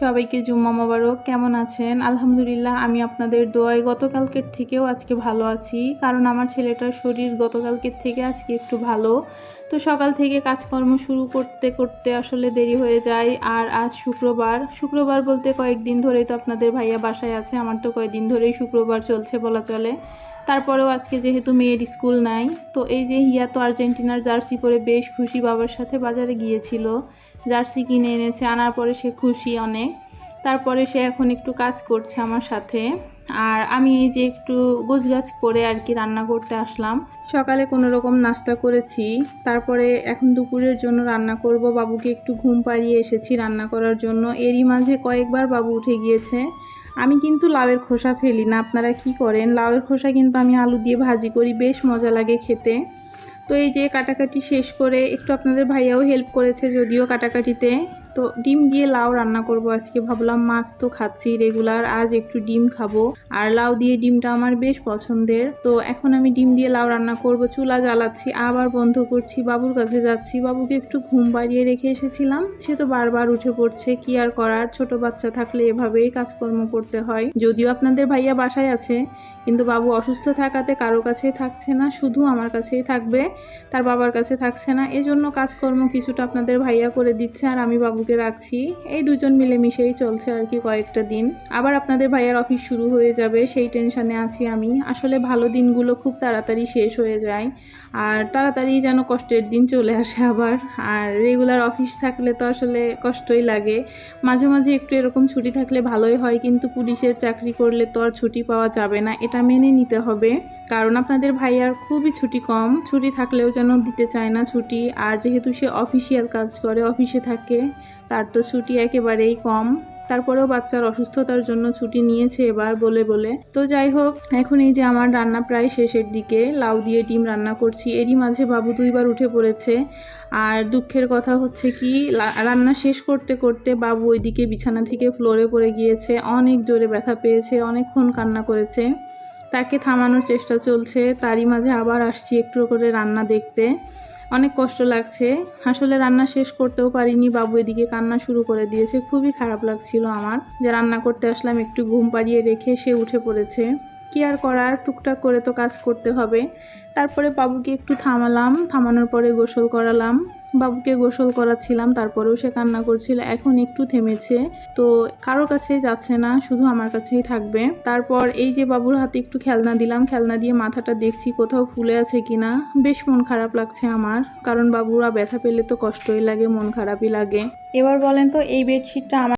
সবাইকে জুম্মা মোবারক। কেমন আছেন? আলহামদুলিল্লাহ, আমি আপনাদের দোয়ায় গতকালকের থেকেও আজকে ভালো আছি, কারণ আমার ছেলেটার শরীর গতকালকের থেকে আজকে একটু ভালো। তো সকাল থেকে কাজকর্ম শুরু করতে করতে আসলে দেরি হয়ে যায়। আর আজ শুক্রবার বলতে কয়েকদিন ধরেই তো আপনাদের ভাইয়া বাসায় আছে, আমার তো কয়েকদিন ধরেই শুক্রবার চলছে বলা চলে। তারপরেও আজকে যেহেতু মেয়ের স্কুল নাই, তো এই যে হিয়া তো আর্জেন্টিনার জার্সি পরে বেশ খুশি, বাবার সাথে বাজারে গিয়েছিল, জার্সি কিনে এনেছে, আনার পরে সে খুশি অনেক। তারপরে সে এখন একটু কাজ করছে আমার সাথে, আর আমি এই যে একটু গোছগাছ করে আর কি রান্না করতে আসলাম। সকালে কোনো রকম নাস্তা করেছি, তারপরে এখন দুপুরের জন্য রান্না করব। বাবুকে একটু ঘুম পাড়িয়ে এসেছি রান্না করার জন্য। এরই মাঝে কয়েকবার বাবু উঠে গিয়েছে। আমি কিন্তু লাউয়ের খোসা ফেলি না, আপনারা কি করেন? লাউয়ের খোসা কিন্তু আমি আলু দিয়ে ভাজি করি, বেশ মজা লাগে খেতে। তো এই যে কাটাকাটি শেষ করে একটু আপনাদের ভাইয়াও হেল্প করেছে যদিও কাটাকাটিতে। তো ডিম দিয়ে লাউ রান্না করব আজকে। ভাবলাম মাছ তো খাচ্ছি রেগুলার, আজ একটু ডিম খাবো, আর লাউ দিয়ে ডিমটা আমার বেশ পছন্দের। তো এখন আমি ডিম দিয়ে লাউ রান্না করব। চুলা জ্বালাচ্ছি, আবার বন্ধ করছি, বাবুর কাছে যাচ্ছি। বাবুকে একটু ঘুম পাড়িয়ে রেখে এসেছিলাম, সে তো বারবার উঠে পড়ছে, কি আর করার, ছোট বাচ্চা থাকলে এভাবেই কাজকর্ম করতে হয়। যদিও আপনাদের ভাইয়া বাসায় আছে, কিন্তু বাবু অসুস্থ থাকাতে কারো কাছেই থাকছে না, শুধু আমার কাছেই থাকবে, তার বাবার কাছে থাকছে না। এজন্য কাজকর্ম কিছুটা আপনাদের ভাইয়া করে দিচ্ছে, আর আমি বাবুকে রাখছি। এই দুজন মিলেমিশেই চলছে আর কি কয়েকটা দিন। আবার আপনাদের ভাইয়ার অফিস শুরু হয়ে যাবে, সেই টেনশনে আছি আমি। আসলে ভালো দিনগুলো খুব তাড়াতাড়ি শেষ হয়ে যায়, আর তাড়াতাড়ি যেন কষ্টের দিন চলে আসে আবার। আর রেগুলার অফিস থাকলে তো আসলে কষ্টই লাগে। মাঝে মাঝে একটু এরকম ছুটি থাকলে ভালোই হয়, কিন্তু পুলিশের চাকরি করলে তো আর ছুটি পাওয়া যাবে না, এটা মেনে নিতে হবে। কারণ আপনাদের ভাইয়ার খুবই ছুটি কম, ছুটি থাকলেও যেন দিতে চায় না ছুটি। আর যেহেতু সে অফিসিয়াল কাজ করে, অফিসে থাকে, তার তো ছুটি একেবারেই কম। তারপরেও বাচ্চার অসুস্থতার জন্য ছুটি নিয়েছে এবার বলে বলে। তো যাই হোক, এখন এই যে আমার রান্না প্রায় শেষের দিকে, লাউ দিয়ে ডিম রান্না করছি। এরই মাঝে বাবু দুইবার উঠে পড়েছে। আর দুঃখের কথা হচ্ছে কি, রান্না শেষ করতে করতে বাবু ওইদিকে বিছানা থেকে ফ্লোরে পড়ে গিয়েছে, অনেক জোরে ব্যথা পেয়েছে, অনেকক্ষণ কান্না করেছে। তাকে থামানোর চেষ্টা চলছে, তারই মাঝে আবার আসছি একটু করে রান্না দেখতে। অনেক কষ্ট লাগছে, আসলে রান্না শেষ করতেও পারিনি, বাবু এদিকে কান্না শুরু করে দিয়েছে। খুবই খারাপ লাগছিল আমার যে রান্না করতে আসলাম, একটু ঘুম পাড়িয়ে রেখে সে উঠে পড়েছে। কি আর করার, টুকটাক করে তো কাজ করতে হবে। তারপরে বাবুকে একটু থামানোর পরে গোসল করালাম। বাবুকে গোসল করাচ্ছিলাম, তারপরেও সে কান্না করছিল। এখন একটু থেমেছে, তো কারোর কাছেই যাচ্ছে না, শুধু আমার কাছেই থাকবে। তারপর এই যে বাবুর হাতে একটু খেলনা দিলাম, খেলনা দিয়ে মাথাটা দেখছি কোথাও ফুলে আছে কিনা। বেশ মন খারাপ লাগছে আমার, কারণ বাবুরা ব্যথা পেলে তো কষ্টই লাগে, মন খারাপই লাগে। এবার বলেন তো, এই বেডশিটটা আমার